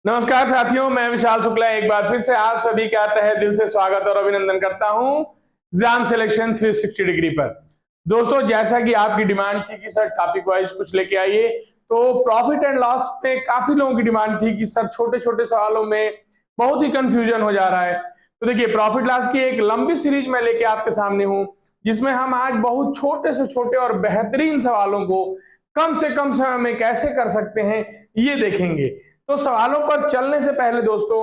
नमस्कार साथियों, मैं विशाल शुक्ला एक बार फिर से आप सभी का तहे दिल से स्वागत और अभिनंदन करता हूं एग्जाम सिलेक्शन 360 डिग्री पर। दोस्तों, जैसा कि आपकी डिमांड थी कि सर टॉपिक वाइज कुछ लेके आइए, तो प्रॉफिट एंड लॉस पे काफी लोगों की डिमांड थी कि सर छोटे छोटे सवालों में बहुत ही कंफ्यूजन हो जा रहा है। तो देखिए, प्रॉफिट लॉस की एक लंबी सीरीज में लेके आपके सामने हूं, जिसमें हम आज बहुत छोटे से छोटे और बेहतरीन सवालों को कम से कम समय में कैसे कर सकते हैं ये देखेंगे। तो सवालों पर चलने से पहले दोस्तों,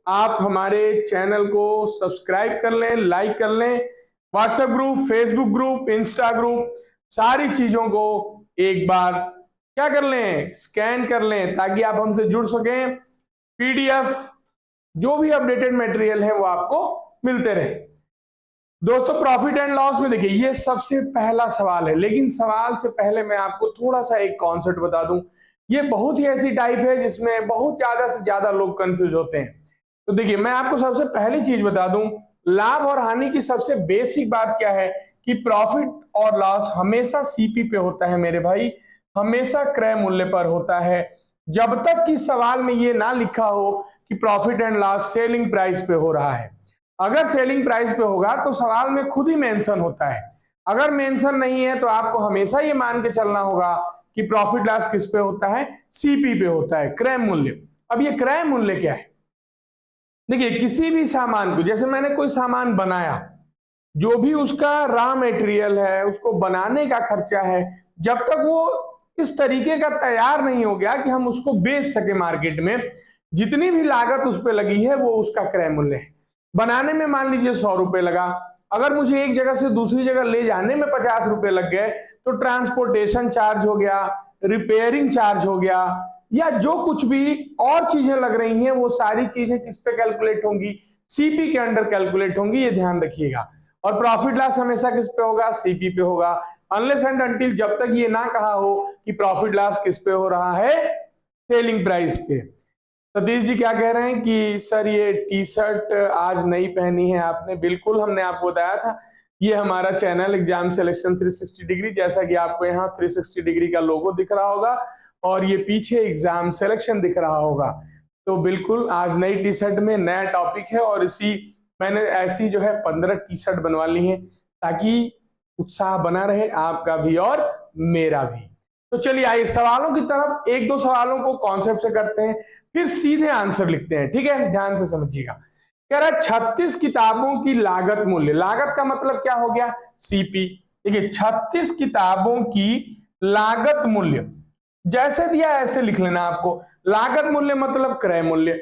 आप हमारे चैनल को सब्सक्राइब कर लें, लाइक कर लें, WhatsApp group, Facebook group, Insta group, सारी चीजों को एक बार क्या कर लें, स्कैन कर लें, ताकि आप हमसे जुड़ सकें। पीडीएफ जो भी अपडेटेड मटेरियल है वो आपको मिलते रहे। दोस्तों, प्रॉफिट एंड लॉस में देखिए, ये सबसे पहला सवाल है, लेकिन सवाल से पहले मैं आपको थोड़ा सा एक कॉन्सेप्ट बता दूं। ये बहुत ही ऐसी टाइप है जिसमें बहुत ज्यादा से ज्यादा लोग कंफ्यूज होते हैं। तो देखिए, मैं आपको सबसे पहली चीज बता दूं, लाभ और हानि की सबसे बेसिक बात क्या है कि प्रॉफिट और लॉस हमेशा सीपी पे होता है मेरे भाई, हमेशा क्रय मूल्य पर होता है। जब तक कि सवाल में ये ना लिखा हो कि profit and loss selling price पे हो रहा है। अगर सेलिंग प्राइस पे होगा तो सवाल में खुद ही मेंशन होता है। अगर मेंशन नहीं है तो आपको हमेशा ये मान के चलना होगा कि प्रॉफिट लॉस किस पे होता है, सीपी पे होता है, क्रय मूल्य। अब ये क्रय मूल्य क्या है? देखिए, किसी भी सामान को, जैसे मैंने कोई सामान बनाया, जो भी उसका रॉ मटेरियल है, उसको बनाने का खर्चा है, जब तक वो इस तरीके का तैयार नहीं हो गया कि हम उसको बेच सके मार्केट में, जितनी भी लागत उस पर लगी है वो उसका क्रय मूल्य है। बनाने में मान लीजिए 100 रुपए लगा, अगर मुझे एक जगह से दूसरी जगह ले जाने में 50 रुपए लग गए, तो ट्रांसपोर्टेशन चार्ज हो गया, रिपेयरिंग चार्ज हो गया, या जो कुछ भी और चीजें लग रही हैं, वो सारी चीजें किस पे कैलकुलेट होंगी, सीपी के अंडर कैलकुलेट होंगी, ये ध्यान रखिएगा। और प्रॉफिट लॉस हमेशा किस पे होगा, सीपी पे होगा, अनलेस एंड अनटिल जब तक ये ना कहा हो कि प्रॉफिट लॉस किस पे हो रहा है, सेलिंग प्राइस पे। सतीश जी क्या कह रहे हैं कि सर ये टी शर्ट आज नई पहनी है आपने? बिल्कुल, हमने आपको बताया था, ये हमारा चैनल एग्जाम सिलेक्शन 360 डिग्री, जैसा कि आपको यहाँ 360 डिग्री का लोगो दिख रहा होगा और ये पीछे एग्जाम सिलेक्शन दिख रहा होगा। तो बिल्कुल आज नई टी शर्ट में नया टॉपिक है, और इसी मैंने ऐसी जो है 15 टी शर्ट बनवा ली है, ताकि उत्साह बना रहे आपका भी और मेरा भी। तो चलिए आइए सवालों की तरफ, एक दो सवालों को कॉन्सेप्ट से करते हैं, फिर सीधे आंसर लिखते हैं। ठीक है, ध्यान से समझिएगा। कह रहा है 36 किताबों की लागत मूल्य, लागत का मतलब क्या हो गया, सीपी। देखिए, 36 किताबों की लागत मूल्य जैसे दिया ऐसे लिख लेना आपको। लागत मूल्य मतलब क्रय मूल्य,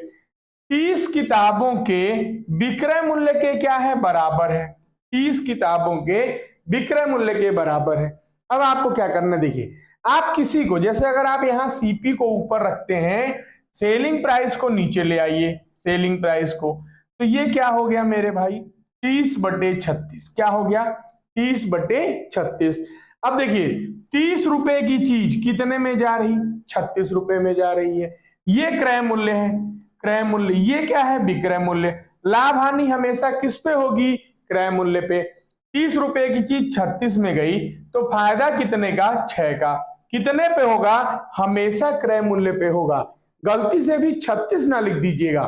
30 किताबों के विक्रय मूल्य के क्या है, बराबर है। 30 किताबों के विक्रय मूल्य के बराबर है। अब आपको क्या करना, देखिए, आप किसी को, जैसे अगर आप यहां सीपी को ऊपर रखते हैं, सेलिंग प्राइस को नीचे ले आइए, सेलिंग प्राइस को, तो ये क्या हो गया मेरे भाई, 30/36। क्या हो गया, 30/36। अब देखिए, 30 रुपए की चीज कितने में जा रही, 36 रुपए में जा रही है। ये क्रय मूल्य है, क्रय मूल्य। ये क्या है, विक्रय मूल्य। लाभ हानि हमेशा किस पे होगी, क्रय मूल्य पे। 30 रुपए की चीज 36 में गई, तो फायदा कितने का, 6 का। कितने पे होगा, हमेशा क्रय मूल्य पे होगा। गलती से भी 36 ना लिख दीजिएगा।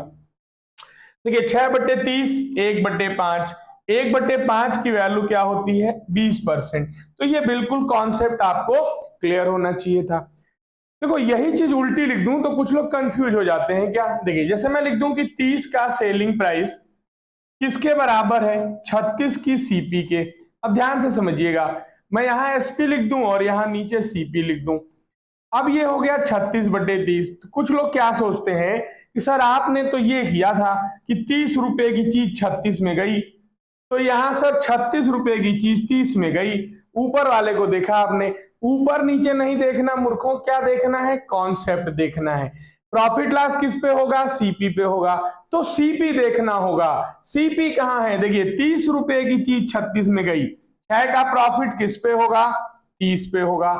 देखिए, 6/30, 1/5, 1/5 की वैल्यू क्या होती है, 20%। तो ये बिल्कुल कॉन्सेप्ट आपको क्लियर होना चाहिए था। देखो, यही चीज उल्टी लिख दूं तो कुछ लोग कंफ्यूज हो जाते हैं क्या। देखिए, जैसे मैं लिख दूं कि 30 का सेलिंग प्राइस किसके बराबर है, 36 की सीपी के। अब ध्यान से समझिएगा, मैं यहां एसपी लिख दूं और यहां नीचे सीपी लिख दूं। अब ये हो गया 36/30। तो कुछ लोग क्या सोचते हैं कि सर आपने तो ये किया था कि 30 रुपए की चीज 36 में गई, तो यहां सर 36 रुपए की चीज 30 में गई। ऊपर वाले को देखा आपने, ऊपर नीचे नहीं देखना मूर्खों, क्या देखना है, कॉन्सेप्ट देखना है। प्रॉफिट लॉस किस पे होगा, सीपी पे होगा, तो सीपी देखना होगा। सीपी कहां है, देखिए 30 रुपए की चीज 36 में गई, 6 का प्रॉफिट किस पे होगा, 30 पे होगा।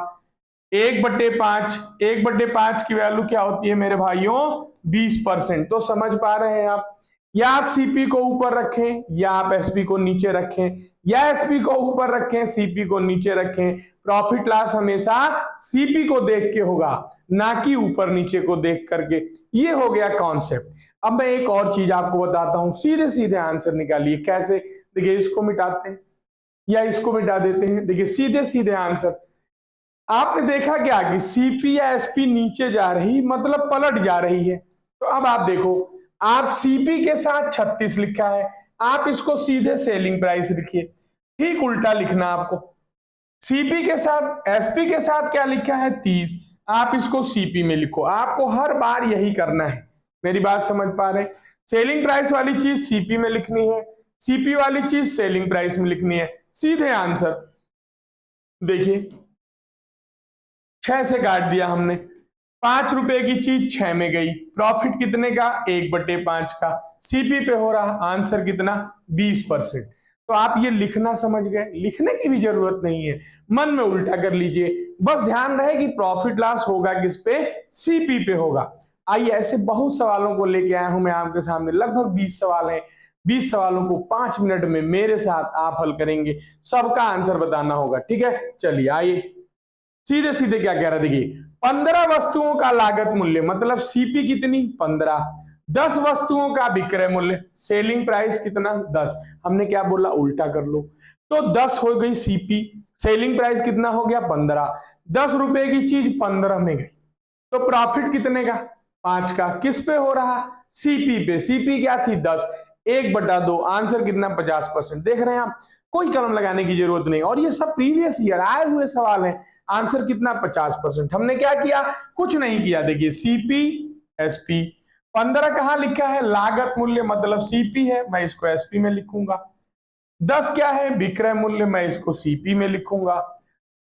1/5, 1/5 की वैल्यू क्या होती है मेरे भाइयों, 20%। तो समझ पा रहे हैं आप, या आप सीपी को ऊपर रखें या आप एसपी को नीचे रखें, या एसपी को ऊपर रखें सीपी को नीचे रखें, प्रॉफिट लॉस हमेशा सीपी को देख के होगा, ना कि ऊपर नीचे को देख करके। ये हो गया कॉन्सेप्ट। अब मैं एक और चीज आपको बताता हूं, सीधे सीधे आंसर निकालिए। कैसे? देखिए, इसको मिटाते हैं या इसको मिटा देते हैं। देखिए, सीधे सीधे आंसर। आपने देखा क्या कि सीपी या एसपी नीचे जा रही, मतलब पलट जा रही है। तो अब आप देखो, आप सीपी के साथ 36 लिखा है, आप इसको सीधे सेलिंग प्राइस लिखिए। ठीक उल्टा लिखना आपको, सीपी के साथ एसपी के साथ क्या लिखा है 30, आप इसको सीपी में लिखो। आपको हर बार यही करना है। मेरी बात समझ पा रहे हैं? सेलिंग प्राइस वाली चीज सीपी में लिखनी है, सीपी वाली चीज सेलिंग प्राइस में लिखनी है। सीधे आंसर। देखिए, 6 से काट दिया हमने, 5 रुपए की चीज 6 में गई, प्रॉफिट कितने का? 1/5 का। सीपी पे हो रहा, आंसर कितना? 20%। तो आप ये लिखना समझ गए, लिखने की भी जरूरत नहीं है, मन में उल्टा कर लीजिए। बस ध्यान रहे कि प्रॉफिट लॉस होगा किस पे? सीपी पे होगा। आइए, ऐसे बहुत सवालों को लेके आया हूं मैं आपके सामने, लगभग 20 सवाल हैं। 20 सवालों को 5 मिनट में मेरे साथ आप हल करेंगे, सबका आंसर बताना होगा। ठीक है, चलिए आइए सीधे सीधे क्या कह रहा है। देखिए, 15 वस्तुओं का लागत मूल्य, मतलब सीपी कितनी? 15। 10 वस्तुओं का विक्रय मूल्य, सेलिंग प्राइस कितना? 10। हमने क्या बोला? उल्टा कर लो। तो 10 हो गई सीपी, सेलिंग प्राइस कितना हो गया? 15। 10 रुपए की चीज 15 में गई, तो प्रॉफिट कितने का? 5 का। किस पे हो रहा? सीपी पे। सीपी क्या थी? 10। 1/2, आंसर कितना? 50%। देख रहे हैं आप, कोई कलम लगाने की जरूरत नहीं। और ये सब प्रीवियस ईयर आए हुए सवाल हैं। आंसर कितना? 50%। हमने क्या किया? कुछ नहीं किया। देखिए, सीपी एसपी, 15 कहां लिखा है? लागत मूल्य, मतलब सीपी है, मैं इसको एसपी में लिखूंगा। 10 क्या है? विक्रय मूल्य, मैं इसको सीपी में लिखूंगा।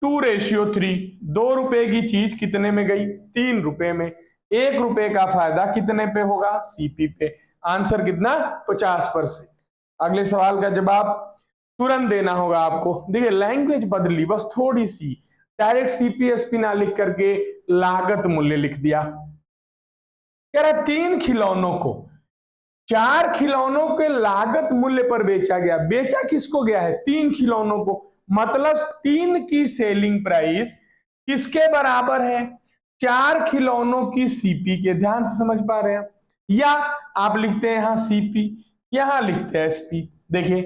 2:3, 2 रुपए की चीज कितने में गई? 3 रुपए में। 1 रुपए का फायदा कितने पे होगा? सीपी पे। आंसर कितना? 50%। अगले सवाल का जवाब तुरंत देना होगा आपको। देखिए, लैंग्वेज बदली बस थोड़ी सी, डायरेक्ट सीपीएसपी ना लिख करके लागत मूल्य लिख दिया। कह रहा 3 खिलौनों को 4 खिलौनों के लागत मूल्य पर बेचा गया। बेचा किसको गया है? 3 खिलौनों को, मतलब 3 की सेलिंग प्राइस किसके बराबर है? 4 खिलौनों की सीपी के। ध्यान से समझ पा रहे हैं? या आप लिखते हैं यहां सीपी, यहां लिखते हैं एसपी। देखिए,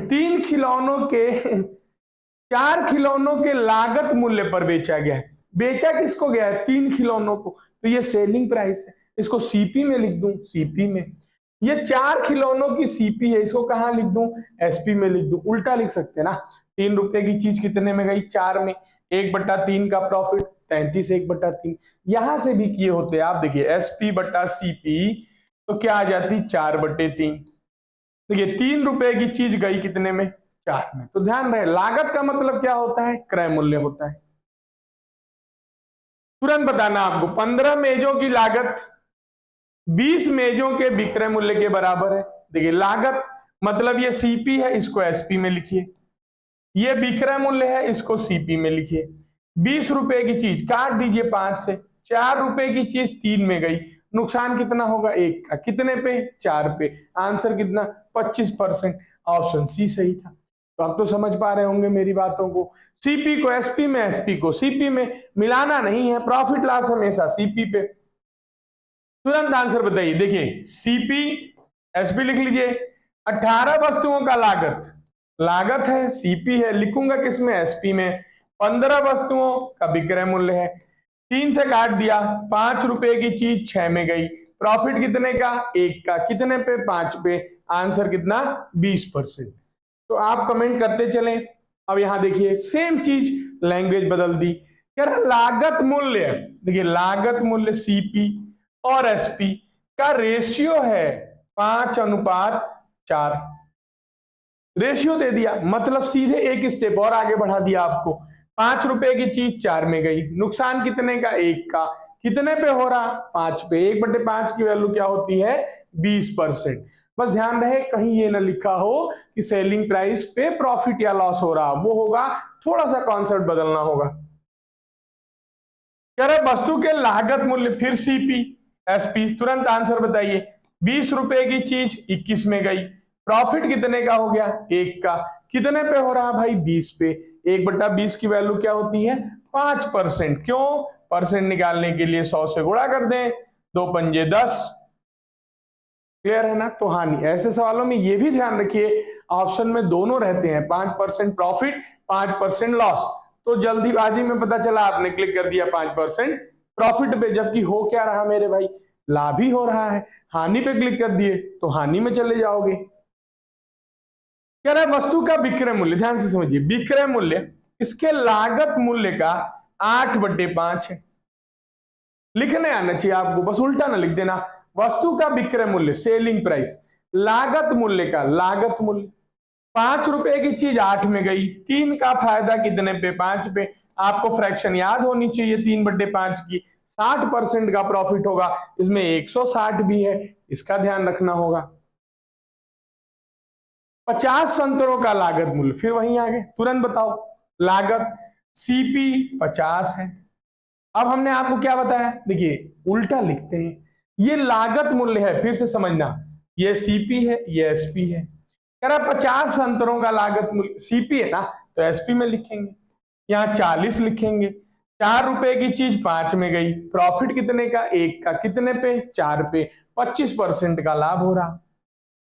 3 खिलौनों के 4 खिलौनों के लागत मूल्य पर बेचा गया है। बेचा किसको गया है? 3 खिलौनों को, तो ये सेलिंग प्राइस है, इसको सीपी में लिख दूं, सीपी में। ये 4 खिलौनों की सीपी है, इसको कहां लिख दूं? एसपी में लिख दूं। उल्टा लिख सकते हैं ना, 3 रुपए की चीज कितने में गई? 4 में। 1/3 का प्रॉफिट, 33 1/3। यहां से भी किए होते आप। देखिए, एसपी बटा सीपी, तो क्या आ जाती? 4/3। देखिए, 3 रुपए की चीज गई कितने में? 4 में। तो ध्यान रहे, लागत का मतलब क्या होता है? क्रय मूल्य होता है। तुरंत बताना आपको, 15 मेजों की लागत 20 मेजों के विक्रय मूल्य के बराबर है। देखिए, लागत मतलब ये सीपी है, इसको एसपी में लिखिए। ये विक्रय मूल्य है, इसको सीपी में लिखिए। 20 रुपए की चीज काट दीजिए 5 से, 4 रुपए की चीज 3 में गई, नुकसान कितना होगा? 1 का। कितने पे? 4 पे। आंसर कितना? 25%। ऑप्शन सी सही था। तो आप तो समझ पा रहे होंगे मेरी बातों को। सीपी को एसपी में, एसपी को सीपी में, मिलाना नहीं है। प्रॉफिट लॉस हमेशा सीपी पे। तुरंत आंसर बताइए। देखिए, सीपी एसपी लिख लीजिए। 18 वस्तुओं का लागत, लागत है, सीपी है, लिखूंगा किसमें? एसपी में। 15 वस्तुओं का विक्रय मूल्य है, 3 से काट दिया, 5 रुपए की चीज 6 में गई, प्रॉफिट कितने का? 1 का। कितने पे? 5 पे। आंसर कितना? 20%। तो आप कमेंट करते चलें। अब यहां देखिए, सेम चीज, लैंग्वेज बदल दी। कह रहा लागत मूल्य, देखिए लागत मूल्य सीपी और एसपी का रेशियो है 5:4। रेशियो दे दिया, मतलब सीधे एक स्टेप और आगे बढ़ा दिया आपको। 5 रुपए की चीज 4 में गई, नुकसान कितने का? 1 का। कितने पे हो रहा? 5 पे। 1/5 की वैल्यू क्या होती है? 20%। बस ध्यान रहे, कहीं ये ना लिखा हो कि सेलिंग प्राइस पे प्रॉफिट या लॉस हो रहा, वो होगा, थोड़ा सा कॉन्सेप्ट बदलना होगा। कह रहे वस्तु के लागत मूल्य, फिर सीपी एसपी। तुरंत आंसर बताइए। 20 रुपए की चीज 21 में गई, प्रॉफिट कितने का हो गया? 1 का। कितने पे हो रहा है भाई? 20 पे। 1/20 की वैल्यू क्या होती है? 5%। क्यों? परसेंट निकालने के लिए 100 से गुणा कर दें, 2 पंजे 10। क्लियर है ना? तो हानि। ऐसे सवालों में ये भी ध्यान रखिए, ऑप्शन में दोनों रहते हैं, 5% प्रॉफिट, 5% लॉस। तो जल्दीबाजी में पता चला आपने क्लिक कर दिया 5% प्रॉफिट पे, जबकि हो क्या रहा मेरे भाई? लाभ ही हो रहा है। हानि पे क्लिक कर दिए तो हानि में चले जाओगे। कह रहा है वस्तु का विक्रय मूल्य, ध्यान से समझिए, विक्रय मूल्य इसके लागत मूल्य का 8/5 है। लिखने आना चाहिए आपको, बस उल्टा ना लिख देना। वस्तु का विक्रय मूल्य, सेलिंग प्राइस, लागत मूल्य का लागत मूल्य। 5 रुपए की चीज 8 में गई, 3 का फायदा कितने पे? 5 पे। आपको फ्रैक्शन याद होनी चाहिए 3/5 की। 60% का प्रॉफिट होगा, इसमें 160 भी है, इसका ध्यान रखना होगा। 50 संतरों का लागत मूल्य, फिर वहीं आ गए, तुरंत बताओ। लागत सीपी 50 है। अब हमने आपको क्या बताया? देखिए उल्टा लिखते हैं, ये लागत मूल्य है, फिर से समझना, ये सीपी है, ये एसपी है। कह रहा 50 संतरों का लागत मूल्य, सीपी है ना, तो एसपी में लिखेंगे। यहाँ 40 लिखेंगे। 4 रुपए की चीज 5 में गई, प्रॉफिट कितने का? 1 का। कितने पे? 4 पे। 25% का लाभ हो रहा।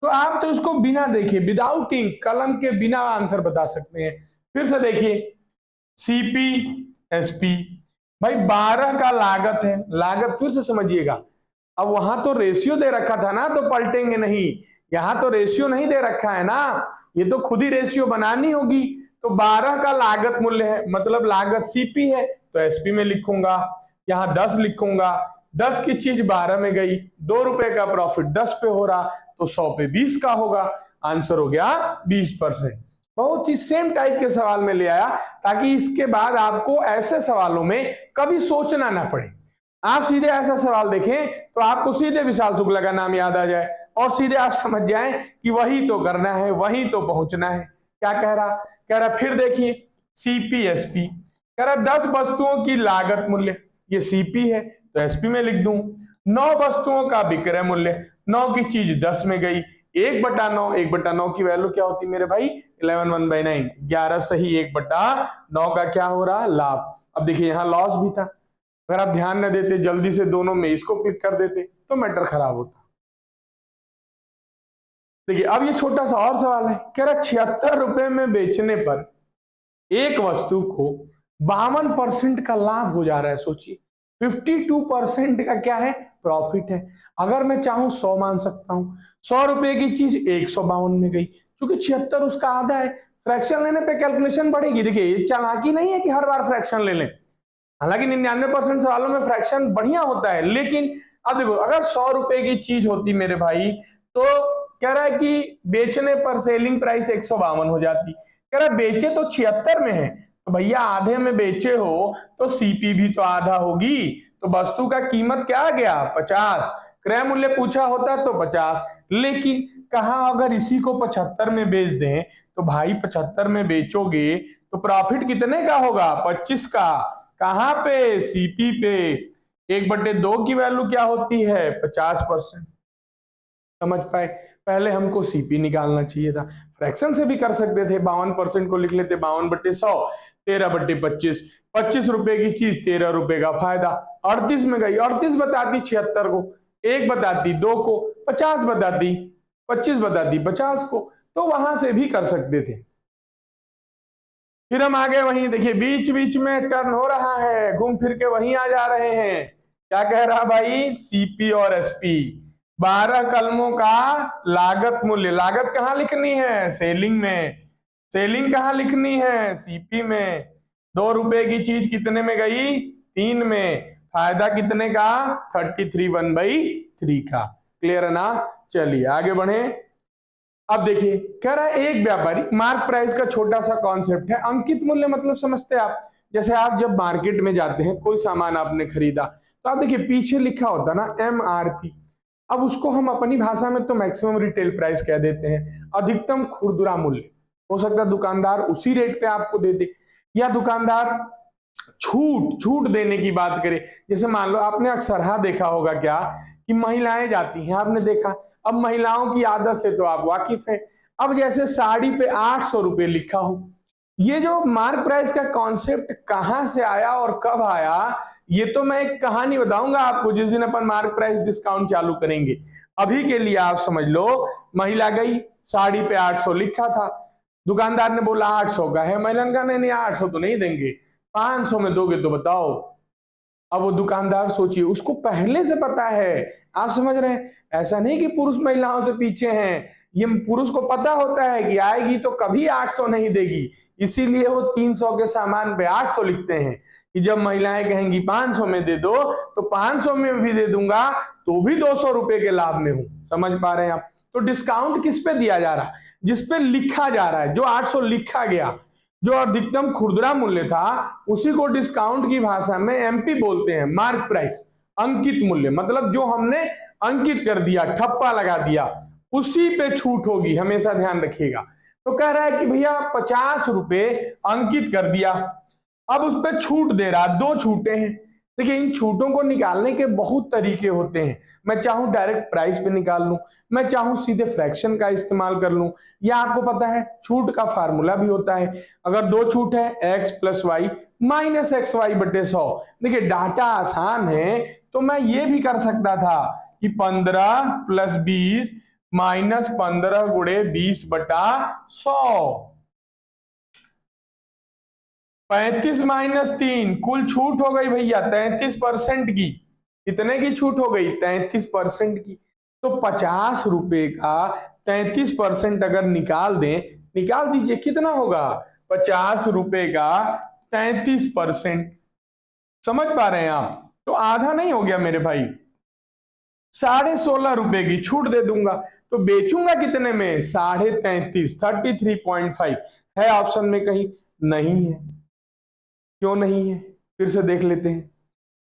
तो आप तो इसको बिना देखे, विदाउट इंक, कलम के बिना आंसर बता सकते हैं। फिर से देखिए, सीपी एसपी, भाई 12 का लागत है, लागत फिर से समझिएगा। अब वहां तो रेशियो दे रखा था ना, तो पलटेंगे नहीं। यहां तो रेशियो नहीं दे रखा है ना, ये तो खुद ही रेशियो बनानी होगी। तो 12 का लागत मूल्य है, मतलब लागत सीपी है, तो एसपी में लिखूंगा। यहां 10 लिखूंगा, 10 की चीज 12 में गई, 2 रुपए का प्रॉफिट 10 पे हो रहा, तो 100 पे 20 का होगा। आंसर हो गया 20%। बहुत ही सेम टाइप के सवाल में ले आया, ताकि इसके बाद आपको ऐसे सवालों में कभी सोचना ना पड़े। आप सीधे ऐसा सवाल देखें तो आपको सीधे विशाल शुक्ला का नाम याद आ जाए, और सीधे आप समझ जाएं कि वही तो करना है, वही तो पहुंचना है। क्या कह रहा? कह रहा फिर देखिए, सीपीएसपी कह रहा 10 वस्तुओं की लागत मूल्य, ये सीपी है तो एसपी में लिख दूं। 9 वस्तुओं का विक्रय मूल्य, 9 की चीज 10 में गई, 1/9, 1/9 की वैल्यू क्या होती मेरे भाई? 11 1/9, 11 सही 1/9 का क्या हो रहा? लाभ। अब देखिए यहां लॉस भी था, अगर आप ध्यान न देते, जल्दी से दोनों में इसको क्लिक कर देते तो मैटर खराब होता। देखिए अब ये छोटा सा और सवाल है, कह रहा 76 रुपए में बेचने पर एक वस्तु को 52% का लाभ हो जा रहा है। सोचिए 52% का क्या है? प्रॉफिट है। अगर मैं चाहूं 100 मान सकता हूं। 100 रुपए की चीज 152 में गई, क्योंकि 76 उसका आधा है, फ्रैक्शन लेने पे कैलकुलेशन बढ़ेगी। देखिए ये चालाकी नहीं है कि हर बार फ्रैक्शन ले लें, हालांकि 99% सवालों में फ्रैक्शन बढ़िया होता है, लेकिन अब देखो अगर 100 रुपए की चीज होती मेरे भाई, तो कह रहा है कि बेचने पर सेलिंग प्राइस 152 हो जाती। कह रहा है बेचे तो 76 में है, तो भैया आधे में बेचे हो तो सीपी भी तो आधा होगी, तो वस्तु का कीमत क्या आ गया? 50। क्रय मूल्य पूछा होता तो 50, लेकिन कहा अगर इसी को 75 में बेच दें, तो भाई 75 में बेचोगे तो प्रॉफिट कितने का होगा? 25 का। कहां पे? सीपी पे। 1/2 की वैल्यू क्या होती है? 50%। समझ पाए? पहले हमको सीपी निकालना चाहिए था, फ्रैक्शन से भी कर सकते थे, 52% को लिख लेते 52/100, 13/25, 25 रुपए की चीज 13 रुपए का फायदा, 38 में गई, 38 बताती 76 को, 1 बताती 2 को, 50 बताती 25 बताती 50 को, तो वहां से भी कर सकते थे। फिर हम आगे वहीं देखिए, बीच बीच में टर्न हो रहा है, घूम फिर के वहीं आ जा रहे हैं। क्या कह रहा भाई? सीपी और एसपी, 12 कलमों का लागत मूल्य, लागत कहां लिखनी है? सेलिंग में। सेलिंग कहां लिखनी है? सीपी में। 2 रुपए की चीज कितने में गई? 3 में। फायदा कितने का? 33 1/3 का। क्लियर है ना? चलिए आगे बढ़े। अब देखिए कह रहा है एक व्यापारी, मार्क प्राइस का छोटा सा कॉन्सेप्ट है। अंकित मूल्य मतलब समझते हैं आप? जैसे आप जब मार्केट में जाते हैं, कोई सामान आपने खरीदा, तो आप देखिए पीछे लिखा होता ना MRP। अब उसको हम अपनी भाषा में तो मैक्सिमम रिटेल प्राइस कह देते हैं, अधिकतम खुदरा मूल्य। हो सकता है दुकानदार उसी रेट पे आपको दे दे, या दुकानदार छूट देने की बात करें, जैसे मान लो आपने अक्सरहा देखा होगा क्या कि महिलाएं जाती हैं, आपने देखा। अब महिलाओं की आदत से तो आप वाकिफ हैं। अब जैसे साड़ी पे 800 रुपए लिखा हो, ये जो मार्क प्राइस का कॉन्सेप्ट कहां से आया और कब आया, ये तो मैं एक कहानी बताऊंगा आपको जिस दिन अपन मार्क प्राइस डिस्काउंट चालू करेंगे। अभी के लिए आप समझ लो, महिला गई, साड़ी पे 800 लिखा था, दुकानदार ने बोला 800 का है, महिला ने कहा नहीं 800 तो नहीं देंगे, 500 में दोगे तो बताओ। अब वो दुकानदार सोचिए, उसको पहले से पता है, आप समझ रहे हैं, ऐसा नहीं कि पुरुष महिलाओं से पीछे हैं, ये पुरुष को पता होता है कि आएगी तो कभी 800 नहीं देगी, इसीलिए वो 300 के सामान पे 800 लिखते हैं कि जब महिलाएं कहेंगी 500 में दे दो तो 500 में भी दे दूंगा, तो भी 200 रुपए के लाभ में हूं। समझ पा रहे हैं आप? तो डिस्काउंट किस पे दिया जा रहा है? जिस पे लिखा जा रहा है, जो 800 लिखा गया, जो अधिकतम खुदरा मूल्य था, उसी को डिस्काउंट की भाषा में एमपी बोलते हैं, मार्क प्राइस, अंकित मूल्य, मतलब जो हमने अंकित कर दिया, ठप्पा लगा दिया, उसी पे छूट होगी, हमेशा ध्यान रखिएगा। तो कह रहा है कि भैया 50 रुपए अंकित कर दिया, अब उस पर छूट दे रहा, 2 छूटें हैं। देखिए, इन छूटों को निकालने के बहुत तरीके होते हैं। मैं चाहूं डायरेक्ट प्राइस पे निकाल लूं, मैं चाहूं सीधे फ्रैक्शन का इस्तेमाल कर लूं, या आपको पता है छूट का फार्मूला भी होता है। अगर 2 छूट है, x plus y minus x y बटे 100। देखिए, डाटा आसान है, तो मैं ये भी कर सकता था कि 15 प्लस 20 माइनस 15 गुणे 20 बटा 100। 35 माइनस 3, कुल छूट हो गई भैया 33% की। कितने की छूट हो गई? 33% की। तो 50 रुपए का 33% अगर निकाल दें, निकाल दीजिए, कितना होगा? 50 रुपए का 33%। समझ पा रहे हैं आप? तो आधा नहीं हो गया मेरे भाई, 16.5 रुपए की छूट दे दूंगा। तो बेचूंगा कितने में? 33.5, 33.5 है ऑप्शन में कहीं? नहीं है। क्यों नहीं है? फिर से देख लेते हैं।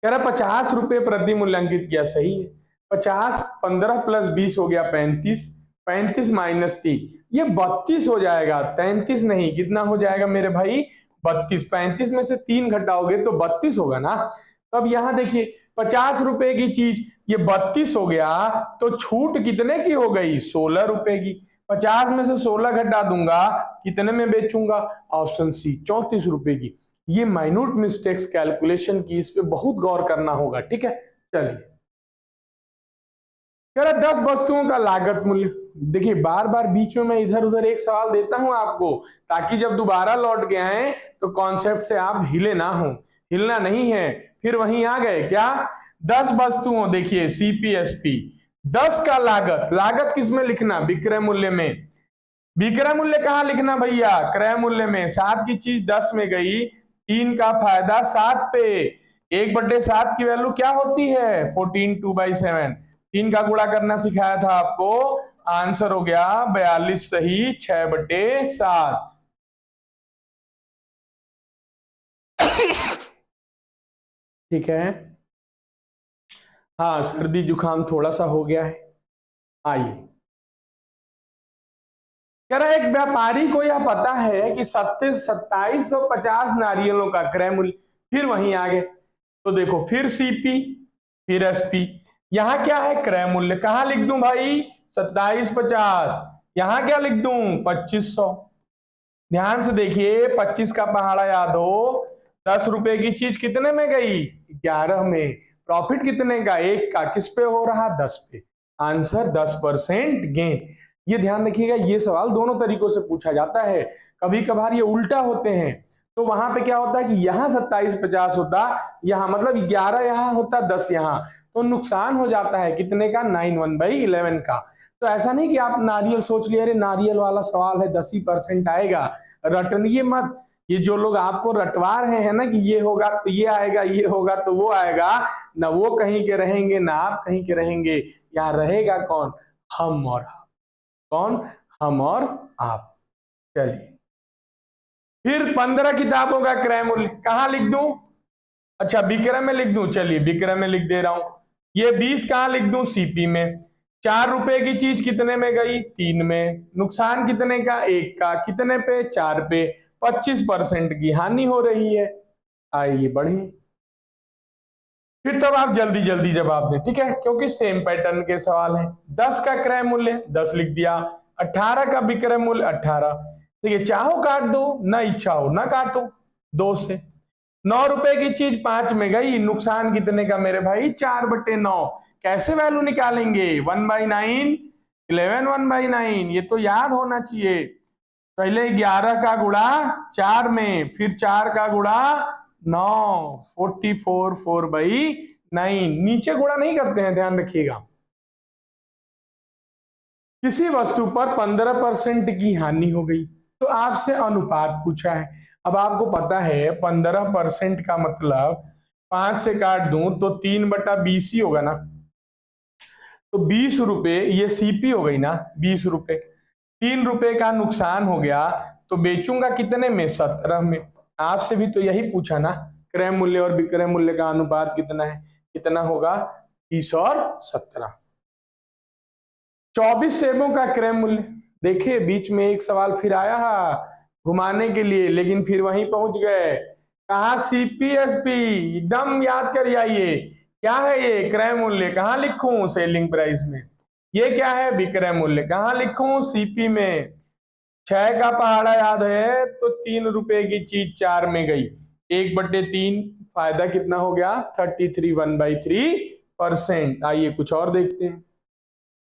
कह रहा 50 रुपए प्रति मूल्यांकित किया, सही है। 50, 15 प्लस 20 हो गया 35, 35 माइनस 3, ये 32 हो जाएगा, 33 नहीं। कितना हो जाएगा मेरे भाई? 32। 35 में से 3 घटाओगे तो 32 होगा ना। तो अब यहां देखिए, 50 रुपए की चीज ये 32 हो गया, तो छूट कितने की हो गई? 16 रुपए की। 50 में से 16 घटा दूंगा, कितने में बेचूंगा? ऑप्शन सी, 34 रुपए की। ये माइन्यूट मिस्टेक्स कैलकुलेशन की, इस पे बहुत गौर करना होगा, ठीक है। चलिए, कह रहा 10 वस्तुओं का लागत मूल्य। देखिए, बार बार बीच में मैं इधर उधर एक सवाल देता हूं आपको, ताकि जब दोबारा लौट के आए तो कॉन्सेप्ट से आप हिले ना हो। हिलना नहीं है, फिर वहीं आ गए क्या? 10 वस्तुओं, देखिए सीपीएसपी, 10 का लागत, लागत किसमें लिखना? विक्रय मूल्य में। विक्रय मूल्य कहां लिखना भैया? क्रय मूल्य में। 7 की चीज 10 में गई, 3 का फायदा 7 पे। 1/7 की वैल्यू क्या होती है? 14, 2/7। 3 का गुणा करना सिखाया था आपको, आंसर हो गया 42 सही, 6/7। ठीक है। हाँ, सर्दी जुकाम थोड़ा सा हो गया है। आइए, कह रहा है एक व्यापारी को यह पता है कि 2750 नारियलों का क्रय मूल्य। फिर वहीं आ गए, तो देखो, फिर सीपी, फिर एसपी। यहां क्या है? क्रय मूल्य। कहां लिख दूं भाई? 2750। यहां क्या लिख दूं? 2500। ध्यान से देखिए, 25 का पहाड़ा याद हो, 10 रुपए की चीज कितने में गई? 11 में। प्रॉफिट कितने का? 1 का। किस पे हो रहा? 10 पे। Answer 10% gain. ये ध्यान रखिएगा, ये सवाल दोनों तरीकों से पूछा जाता है। कभी कभार ये उल्टा होते हैं, तो वहां पे क्या होता है कि यहां 2750 होता, यहां मतलब 11 यहां होता, 10 यहां, तो नुकसान हो जाता है कितने का? 9/1/11 का। तो ऐसा नहीं कि आप नारियल सोच लिए, अरे नारियल वाला सवाल है 10% आएगा, रटनिए मत। ये जो लोग आपको रटवा रहे हैं ना कि ये होगा तो ये आएगा, ये होगा तो वो आएगा, ना वो कहीं के रहेंगे ना आप कहीं के रहेंगे। यहाँ रहेगा कौन? हम और आप। कौन? हम और आप। चलिए, फिर 15 किताबों का क्रय मूल्य कहां लिख दूं? अच्छा, विक्रय में लिख दूं। चलिए, विक्रय में लिख दे रहा हूं। ये 20 कहां लिख दूं? सीपी में। 4 रुपए की चीज कितने में गई? 3 में। नुकसान कितने का? 1 का। कितने पे? 4 पे। 25% की हानि हो रही है। आइए बढ़े, फिर तब आप जल्दी जल्दी जवाब दें, ठीक है, क्योंकि सेम पैटर्न के सवाल हैं। 10 का क्रय मूल्य 10 लिख दिया, 18 का विक्रय मूल्य 18। देखिए चाहो काट दो, ना इच्छा हो ना काटो, 2 से। 9 रुपए की चीज 5 में गई, नुकसान कितने का मेरे भाई? 4/9। कैसे वैल्यू निकालेंगे? 1/9, 11 1/9, ये तो याद होना चाहिए। पहले 11 का गुणा 4 में, फिर 4 का गुणा 9, 44 4/9। नीचे गुणा नहीं करते हैं, ध्यान रखिएगा। किसी वस्तु पर 15% की हानि हो गई तो आपसे अनुपात पूछा है। अब आपको पता है 15% का मतलब 5 से काट दूं तो 3/20 ही होगा ना, तो 20 रुपए, ये सीपी हो गई ना 20 रुपए। 3 रुपए का नुकसान हो गया तो बेचूंगा कितने में? 17 में। आपसे भी तो यही पूछा ना, क्रय मूल्य और विक्रय मूल्य का अनुपात कितना है? कितना होगा? 30 और 17। 24 सेबों का क्रय मूल्य। देखिए बीच में एक सवाल फिर आया घुमाने के लिए, लेकिन फिर वहीं पहुंच गए। कहा? सीपीएसपी, एकदम याद कर आइए। क्या है ये? क्रय मूल्य। कहां लिखूं? सेलिंग प्राइस में। ये क्या है? विक्रय मूल्य। कहां लिखूं? सीपी में। 6 का पहाड़ा याद है तो 3 रुपए की चीज 4 में गई, 1/3, फायदा कितना हो गया? 33, 1/3%। आइए कुछ और देखते हैं।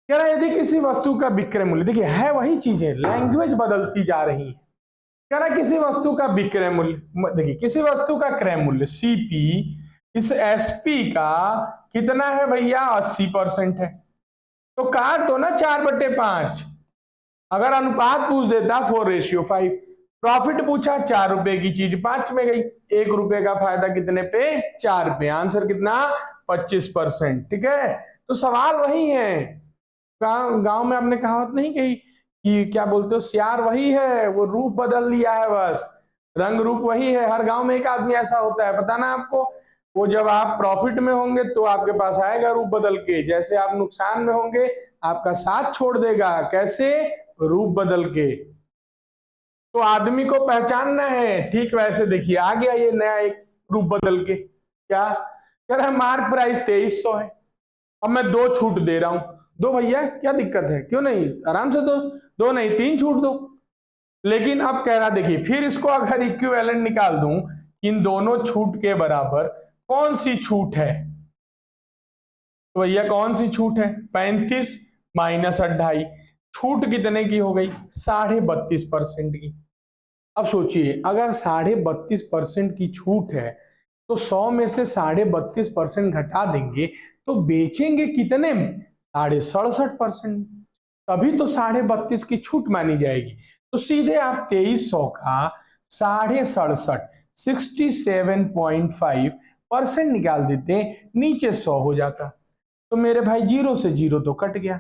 कह रहा है यदि किसी वस्तु का विक्रय मूल्य, देखिए है वही चीजें, लैंग्वेज बदलती जा रही है। कह रहा है किसी वस्तु का विक्रय मूल्य, देखिए किसी वस्तु का क्रय मूल्य सीपी इस एसपी का कितना है भैया? 80% है। तो काट दो ना 4/5। अगर अनुपात पूछ देता 4:5। प्रॉफिट पूछा, 4 रुपए की चीज 5 में गई, 1 रुपए का फायदा कितने पे? 4 पे। आंसर कितना? 25%। ठीक है, तो सवाल वही है। गांव में आपने कहावत नहीं कही कि क्या बोलते हो, सियार वही है, वो रूप बदल दिया है, बस रंग रूप वही है। हर गांव में एक आदमी ऐसा होता है, पता ना आपको। वो जब आप प्रॉफिट में होंगे तो आपके पास आएगा रूप बदल के, जैसे आप नुकसान में होंगे आपका साथ छोड़ देगा। कैसे? रूप बदल के। तो आदमी को पहचानना है, ठीक वैसे देखिए आ गया ये नया एक रूप बदल के। क्या कह रहा है? मार्क प्राइस 2300 है, अब मैं 2 छूट दे रहा हूं। दो भैया, क्या दिक्कत है? क्यों नहीं, आराम से दो, 2 नहीं 3 छूट दो। लेकिन अब कह रहा देखिए, फिर इसको अगर इक्विवेलेंट निकाल दूं, इन दोनों छूट के बराबर कौन सी छूट है? तो भैया कौन सी छूट है? 35 माइनस 2.5, छूट कितने की हो गई? 32.5% की। अब सोचिए अगर 32.5% की छूट है तो 100 में से 32.5% घटा देंगे तो बेचेंगे कितने में? 67.5%। तभी तो 32.5 की छूट मानी जाएगी। तो सीधे आप 2300 का 67.5 67.5% निकाल देते, नीचे 100 हो जाता। तो मेरे भाई 0 से 0 तो कट गया,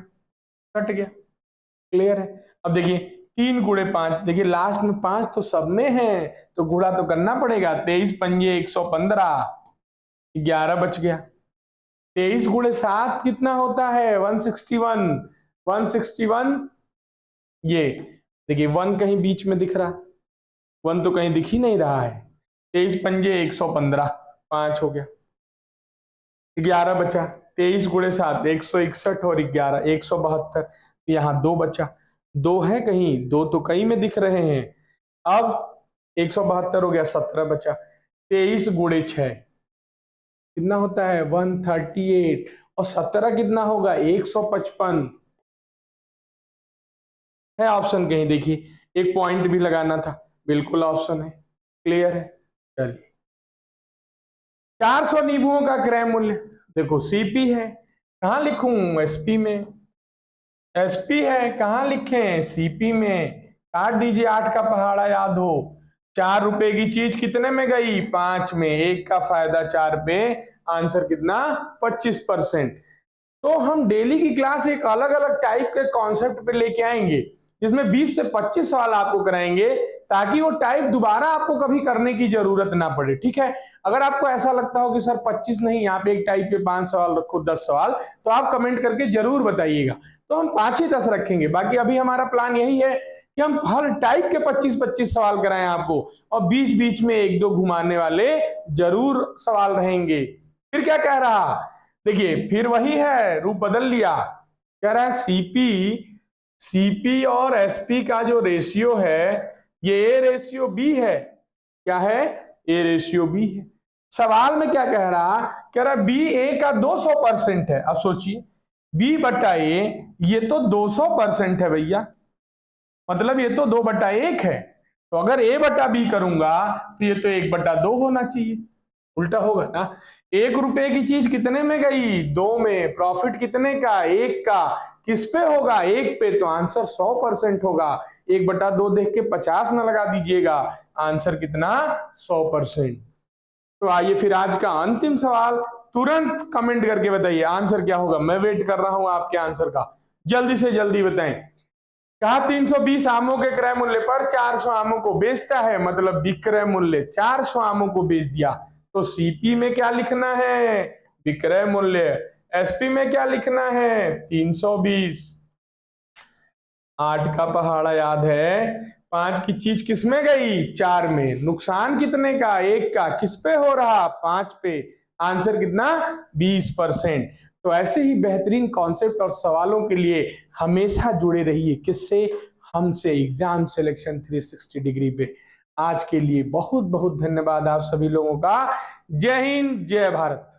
कट गया। क्लियर है? अब देखिए 3 गुणे 5, देखिए लास्ट में 5 तो सब में है, तो गुणा तो करना पड़ेगा। 23 पंजे 115, 11 बच गया। 23 गुणे 7 कितना होता है? 161, 161। ये देखिए 1 कहीं बीच में दिख रहा, 1 तो कहीं दिख ही नहीं रहा है। 23 पंजे 115, 5 हो गया, 11 बचा। 23 गुणे 7 161 और 11 172, यहाँ 2 बचा। 2 है कहीं, 2 तो कहीं में दिख रहे हैं। अब 172 हो गया, 17 बचा। 23 गुणे 6 कितना होता है? 138, और 17 कितना होगा? 155 है। ऑप्शन कहीं देखिए, एक पॉइंट भी लगाना था, बिल्कुल ऑप्शन है। क्लियर है? चलिए 400 नींबुओं का क्रय मूल्य, देखो सीपी है, कहां लिखूं? एसपी में। एसपी है, कहां लिखें? सीपी में। काट दीजिए, 8 का पहाड़ा याद हो। 4 रुपए की चीज कितने में गई? 5 में, 1 का फायदा 4 पे। आंसर कितना? 25%। तो हम डेली की क्लास एक अलग अलग टाइप के कॉन्सेप्ट पे लेके आएंगे। जिसमें 20 से 25 सवाल आपको कराएंगे, ताकि वो टाइप दोबारा आपको कभी करने की जरूरत ना पड़े। ठीक है, अगर आपको ऐसा लगता हो कि सर 25 नहीं, यहाँ पे एक टाइप पे 5 सवाल रखो, 10 सवाल, तो आप कमेंट करके जरूर बताइएगा, तो हम 5 ही 10 रखेंगे। बाकी अभी हमारा प्लान यही है कि हम हर टाइप के 25-25 सवाल कराएं आपको, और बीच बीच में 1-2 घुमाने वाले जरूर सवाल रहेंगे। फिर क्या कह रहा, देखिए फिर वही है, रूप बदल लिया। कह रहा है सीपी और एसपी का जो रेशियो है, ये ए रेशियो बी है। क्या है? ए रेशियो बी है। सवाल में क्या कह रहा बी ए का 200% है। अब सोचिए, बी बट्टा ए, ये तो 200% है भैया, मतलब ये तो 2/1 है। तो अगर ए बट्टा बी करूंगा तो ये तो 1/2 होना चाहिए, उल्टा होगा ना। 1 रुपए की चीज कितने में गई? 2 में। प्रॉफिट कितने का? 1 का। किस पे होगा? 1 पे। तो आंसर 100% होगा। 1/2 देख के 50 ना लगा दीजिएगा, आंसर कितना? 100%। तो आइए फिर आज का अंतिम सवाल, तुरंत कमेंट करके बताइए आंसर क्या होगा। मैं वेट कर रहा हूं आपके आंसर का, जल्दी से जल्दी बताएं। कहा 320 आमों के क्रय मूल्य पर 400 आमों को बेचता है, मतलब विक्रय मूल्य 400 आमों को बेच दिया। तो सीपी में क्या लिखना है? विक्रय मूल्य। एसपी में क्या लिखना है? 320। 8 का पहाड़ा याद है, 5 की चीज किस में गई? 4 में। नुकसान कितने का? 1 का। किस पे हो रहा? 5 पे। आंसर कितना? 20%। तो ऐसे ही बेहतरीन कॉन्सेप्ट और सवालों के लिए हमेशा जुड़े रहिए। किससे? हमसे, एग्जाम सिलेक्शन 360 डिग्री पे। आज के लिए बहुत बहुत धन्यवाद आप सभी लोगों का। जय हिंद, जय भारत।